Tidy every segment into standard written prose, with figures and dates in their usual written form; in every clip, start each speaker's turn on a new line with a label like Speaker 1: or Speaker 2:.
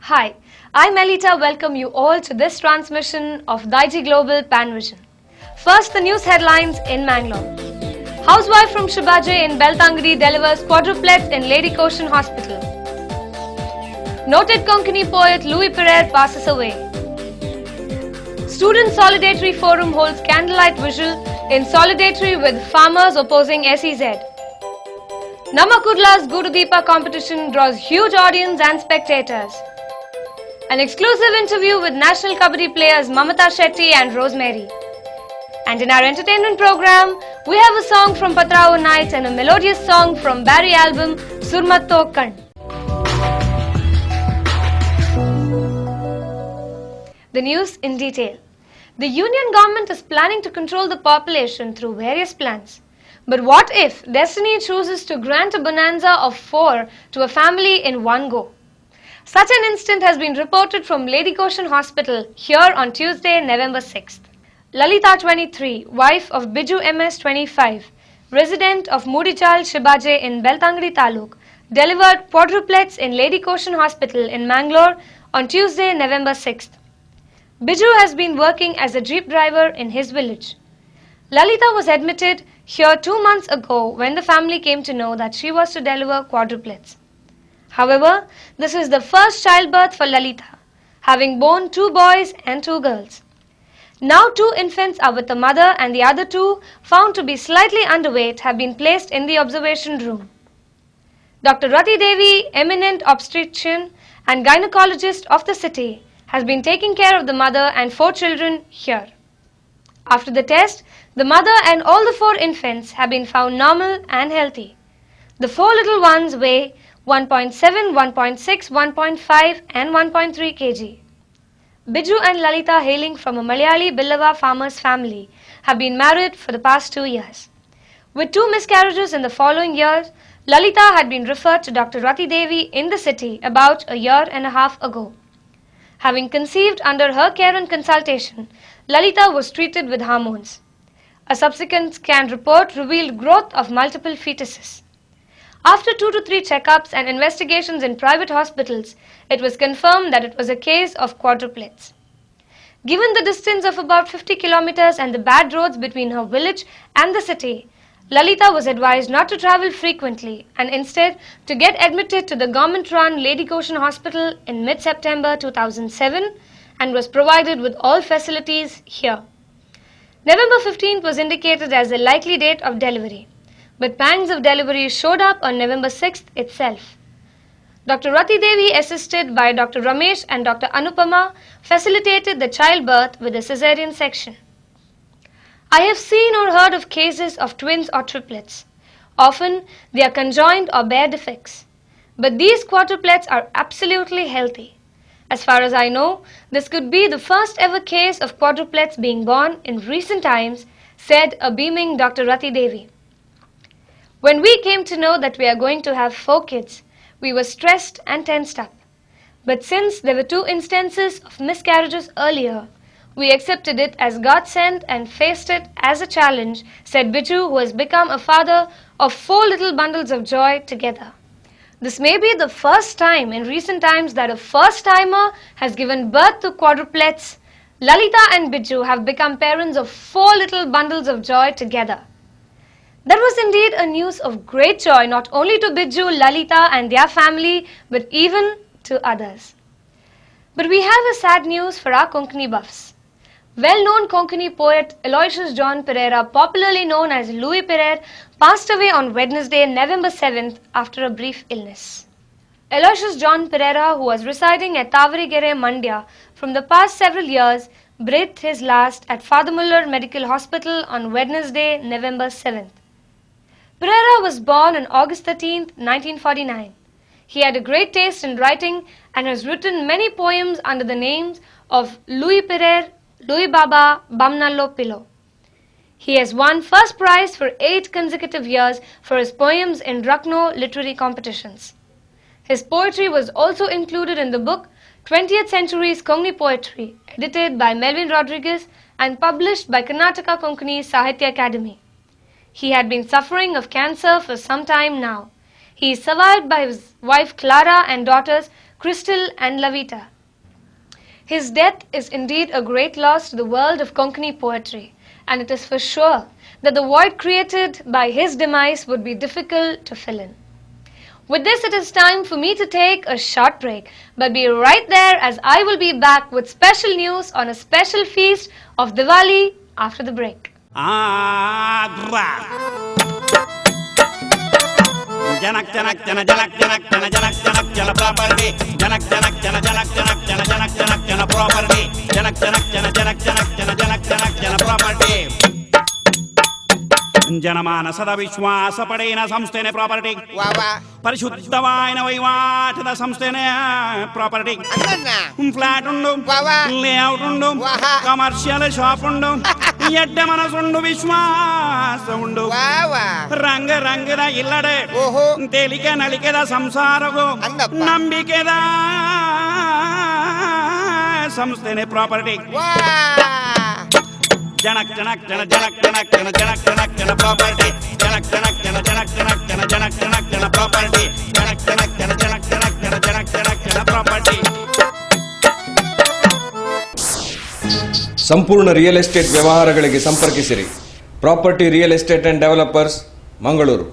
Speaker 1: Hi, I'm Melita. Welcome you all to this transmission of Digi Global Panvision. First, the news headlines in Mangalore. Housewife from Shibaje in Beltangadi delivers quadruplets in Lady Koshan Hospital. Noted Konkani poet Louis Pereira passes away. Student Solidarity Forum holds candlelight vigil in solidarity with farmers opposing SEZ. Namakudla's Guru Deepa competition draws huge audience and spectators. An exclusive interview with national kabaddi players Mamata Shetty and Rosemary. And in our entertainment program, we have a song from Patrao Night and a melodious song from Barry album Surmatto Kan. The news in detail. The union government is planning to control the population through various plans. But what if Destiny chooses to grant a bonanza of 4 to a family in one go? Such an incident has been reported from Lady Koshan Hospital here on Tuesday, November 6th. Lalita 23, wife of Biju MS 25, resident of Mudijal Shibaje in Beltangadi Taluk, delivered quadruplets in Lady Koshan Hospital in Mangalore on Tuesday, November 6th. Biju has been working as a jeep driver in his village. Lalita was admitted here 2 months ago when the family came to know that she was to deliver quadruplets. However, this is the first childbirth for Lalita, having borne 2 boys and 2 girls. Now 2 infants are with the mother and the other 2, found to be slightly underweight, have been placed in the observation room. Dr. Rati Devi, eminent obstetrician and gynecologist of the city, has been taking care of the mother and 4 children here. After the test, the mother and all the 4 infants have been found normal and healthy. The 4 little ones weigh 1.7, 1.6, 1.5 and 1.3 kg. Biju and Lalita, hailing from a Malayali Billava farmer's family, have been married for the past 2 years. With 2 miscarriages in the following years, Lalita had been referred to Dr. Rati Devi in the city about a year and a half ago. Having conceived under her care and consultation, Lalita was treated with hormones. A subsequent scan report revealed growth of multiple fetuses. After 2 to 3 checkups and investigations in private hospitals, it was confirmed that it was a case of quadruplets. Given the distance of about 50 kilometers and the bad roads between her village and the city, Lalita was advised not to travel frequently and instead to get admitted to the government-run Lady Koshan Hospital in mid-September 2007 and was provided with all facilities here. November 15th was indicated as the likely date of delivery, but pangs of delivery showed up on November 6th itself. Dr. Rati Devi, assisted by Dr. Ramesh and Dr. Anupama, facilitated the childbirth with a cesarean section. I have seen or heard of cases of twins or triplets. Often they are conjoined or bear defects. But these quadruplets are absolutely healthy. As far as I know, this could be the first ever case of quadruplets being born in recent times, said a beaming Dr. Rati Devi. When we came to know that we are going to have 4 kids, we were stressed and tensed up. But since there were 2 instances of miscarriages earlier, we accepted it as God sent and faced it as a challenge, said Biju, who has become a father of 4 little bundles of joy together. This may be the first time in recent times that a first-timer has given birth to quadruplets. Lalita and Biju have become parents of 4 little bundles of joy together. That was indeed a news of great joy not only to Biju, Lalita and their family, but even to others. But we have a sad news for our Konkani buffs. Well-known Konkani poet Aloysius John Pereira, popularly known as Louis Pereira, passed away on Wednesday, November 7th after a brief illness. Aloysius John Pereira, who was residing at Tavarigere, Mandya from the past several years, breathed his last at Father Muller Medical Hospital on Wednesday, November 7th. Pereira was born on August 13, 1949. He had a great taste in writing and has written many poems under the names of Louis Pereira, Louis Baba, Bamnallo Pillow. He has won first prize for 8 consecutive years for his poems in Lucknow literary competitions. His poetry was also included in the book 20th Century's Konkani Poetry, edited by Melvin Rodriguez and published by Karnataka Konkani Sahitya Academy. He had been suffering of cancer for some time now. He is survived by his wife Clara and daughters Crystal and Lavita. His death is indeed a great loss to the world of Konkani poetry, and it is for sure that the void created by his demise would be difficult to fill in. With this, it is time for me to take a short break, but be right there as I will be back with special news on a special feast of Diwali after the break.
Speaker 2: Janak janak jana janak janak jana janak janak jana property janak janak jana janak janak jana janak janak jana property janak janak jana janak janak jana janak janak jana property ಜನಮಾನಸದ ವಿಶ್ವಾಸ ಪಡೆಯಿನ ಸಂಸ್ಥೆನೇ property ಪರಿಶುದ್ಧವಾಯಿನ ವಹಿವಾಟದ ಸಂಸ್ಥೆನೇ property flat ಉಂಡು layout ಉಂಡು commercial shop ಉಂಡು ಎಡ್ಡ ಮನಸ್ಸುಂಡು ವಿಶ್ವಾಸ ಉಂಡು ರಂಗ ರಂಗದ ಇಲ್ಲಡೆ ತೇಲಿಕೆ ನಳಿಕೆದ ಸಂಸಾರವು ನಂಬಿಕೆದ ಸಂಸ್ಥೆನೇ property janak janak jana janak janak jana janak janak jana property janak janak jana janak janak jana janak janak jana property janak janak jana janak janak jana janak janak jana property
Speaker 3: ಸಂಪೂರ್ಣ real estate ವ್ಯವಹಾರಗಳಿಗೆ ಸಂಪರ್ಕಿಸಿರಿ. Property real estate and developers, Mangaluru.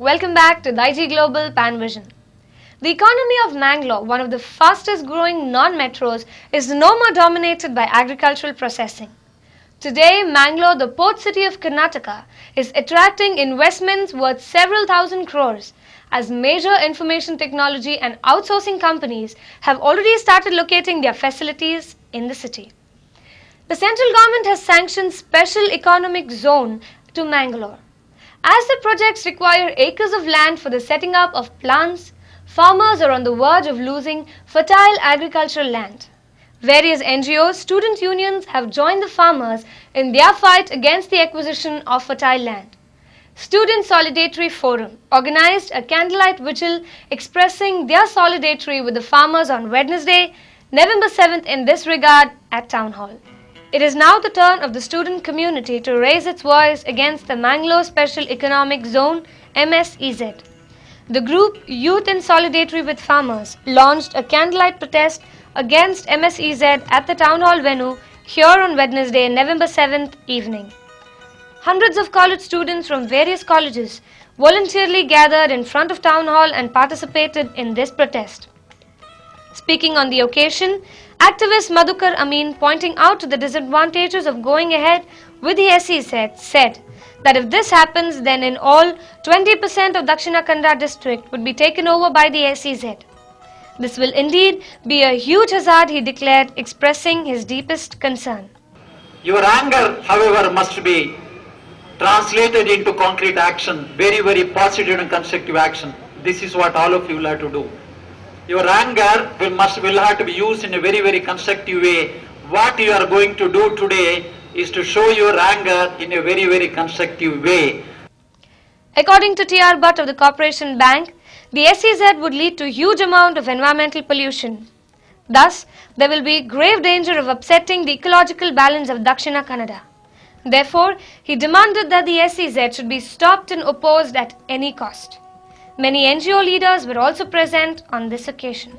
Speaker 1: Welcome back to the IG Global Pan Vision. The economy of Mangalore, one of the fastest growing non-metros, is no more dominated by agricultural processing. Today, Mangalore, the port city of Karnataka, is attracting investments worth several thousand crores as major information technology and outsourcing companies have already started locating their facilities in the city. The central government has sanctioned special economic zone to Mangalore. As the projects require acres of land for the setting up of plants, farmers are on the verge of losing fertile agricultural land. Various NGOs, student unions have joined the farmers in their fight against the acquisition of fertile land. Student Solidarity Forum organized a candlelight vigil expressing their solidarity with the farmers on Wednesday, November 7th in this regard at Town Hall. It is now the turn of the student community to raise its voice against the Mangalore Special Economic Zone (MSEZ). The group Youth in Solidarity with Farmers launched a candlelight protest against MSEZ at the Town Hall venue here on Wednesday, November 7th evening. Hundreds of college students from various colleges voluntarily gathered in front of Town Hall and participated in this protest. Speaking on the occasion, activist Madhukar Amin, pointing out to the disadvantages of going ahead with the SEZ, said that if this happens, then in all, 20% of Dakshina Kannada district would be taken over by the SEZ. This will indeed be a huge hazard, he declared, expressing his deepest concern.
Speaker 4: Your anger, however, must be translated into concrete action, very, very positive and constructive action. This is what all of you will have to do. Your anger will have to be used in a very, very constructive way. What you are going to do today is to show your anger in a very, very constructive way.
Speaker 1: According to T.R. Butt of the Corporation Bank, the SEZ would lead to huge amount of environmental pollution. Thus, there will be grave danger of upsetting the ecological balance of Dakshina Kannada. Therefore, he demanded that the SEZ should be stopped and opposed at any cost. Many NGO leaders were also present on this occasion.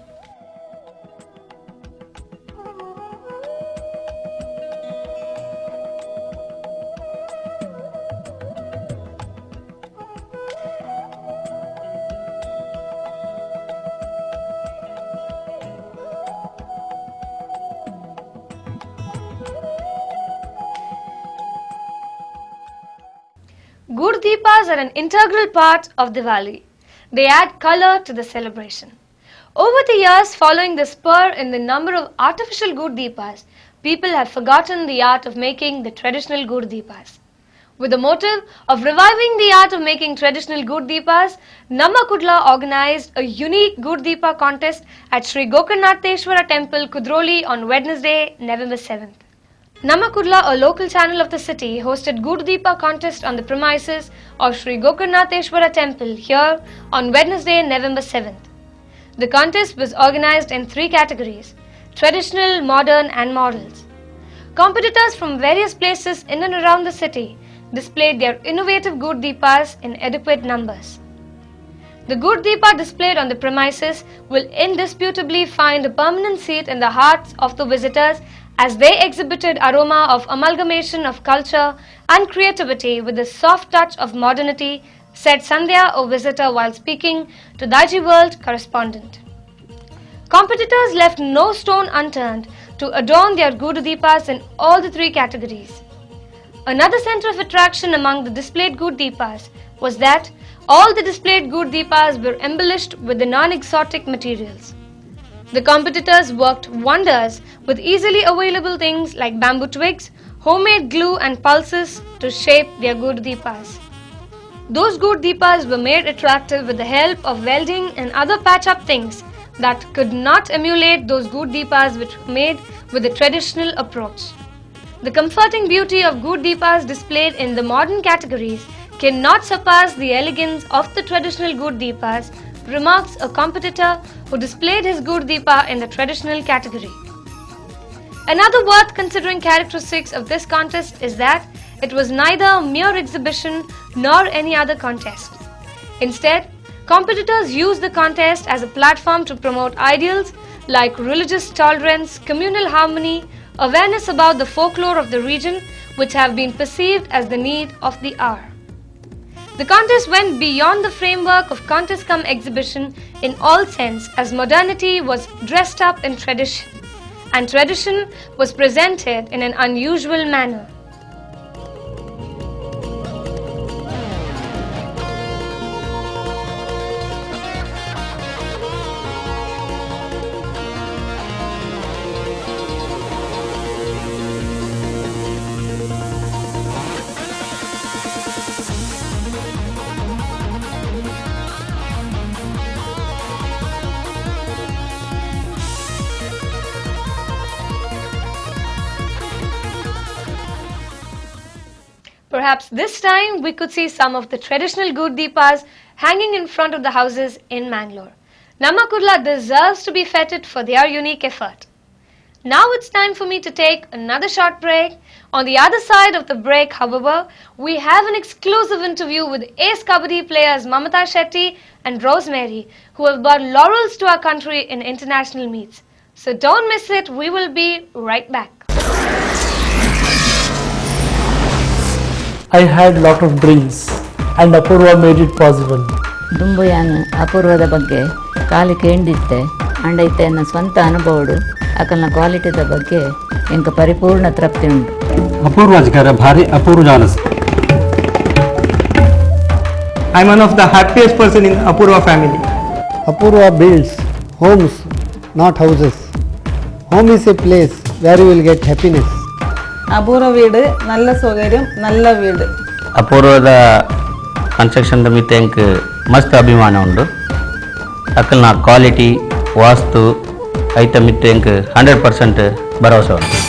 Speaker 1: Gur Deepas are an integral part of Diwali. They add color to the celebration. Over the years, following the spur in the number of artificial Gur Deepas, people have forgotten the art of making the traditional Gur Deepas. With the motive of reviving the art of making traditional Good Deepas, Namma Kudla organized a unique Good Deepa contest at Sri Gokarnatheshwara Temple, Kudroli on Wednesday, November 7th. Namma Kudla, a local channel of the city, hosted Good Deepa contest on the premises of Sri Gokarnatheshwara Temple here on Wednesday, November 7th. The contest was organized in 3 categories: traditional, modern and models. Competitors from various places in and around the city displayed their innovative Good Deepas in adequate numbers. The Good Deepa displayed on the premises will indisputably find a permanent seat in the hearts of the visitors as they exhibited aroma of amalgamation of culture and creativity with the soft touch of modernity, said Sandhya, a visitor, while speaking to Digi World correspondent. Competitors left no stone unturned to adorn their Good Deepas in all the 3 categories. Another center of attraction among the displayed Good Deepas was that all the displayed Good Deepas were embellished with the non-exotic materials. The competitors worked wonders with easily available things like bamboo twigs, homemade glue and pulses to shape their Good Deepas. Those Good Deepas were made attractive with the help of welding and other patch-up things that could not emulate those Good Deepas which were made with the traditional approach. The comforting beauty of Good Deepas displayed in the modern categories cannot surpass the elegance of the traditional Good Deepas, remarks a competitor who displayed his Good Deepa in the traditional category. Another worth considering characteristics of this contest is that it was neither a mere exhibition nor any other contest. Instead, competitors used the contest as a platform to promote ideals like religious tolerance, communal harmony, awareness about the folklore of the region, which have been perceived as the need of the hour. The contest went beyond the framework of contest cum exhibition in all sense, as modernity was dressed up in tradition, and tradition was presented in an unusual manner. Perhaps this time we could see some of the traditional Good Deepas hanging in front of the houses in Mangalore. Namma Kudla deserves to be feted for their unique effort. Now it's time for me to take another short break. On the other side of the break, however, we have an exclusive interview with ace Kabaddi players Mamata Shetty and Rosemary, who have brought laurels to our country in international meets. So don't miss it, we will be right back.
Speaker 5: I had lot of dreams and Apurva made it possible.
Speaker 6: ದುಂಬುಯಾನ ಅಪೂರ್ವದ ಬಗ್ಗೆ ಕಾಲಿ ಕೇಂದಿತ್ತೆ ಅಂಡೈತೆ ನನ್ನ ಸ್ವಂತ ಅನುಭವಡು ಅಕಲ್ನ ಕ್ವಾಲಿಟಿದ ಬಗ್ಗೆ ಎಂಕ ಪರಿಪೂರ್ಣ ತೃಪ್ತಿ ಉಂಟು.
Speaker 7: ಅಪೂರ್ವಜ್ಗರ ಭಾರಿ ಅಪೂರ್ವ Janus. I am one of the happiest person in Apurva family.
Speaker 8: Apurva builds homes, not houses. Home is a place where you will get happiness.
Speaker 9: ಅಪೂರ್ವ ವೀಡು நல்ல ಸೌಕರ್யம் நல்ல ವೀಡು.
Speaker 10: ಅಪೂರ್ವದ ಕನ್ಸ್ಟ್ರಕ್ಷನ್ ಮಿತ್ತೆ ಎಂಕ್ ಮಸ್ತ್ ಅಭಿಮಾನ ಉಂಡು. ಅಕಲ್ನ ಕ್ವಾಲಿಟಿ ವಾಸ್ತು ಐತ ಮಿತ್ತೆ ಎಂಕ್ 100% ಭರವಸೆ ಉಂಟು.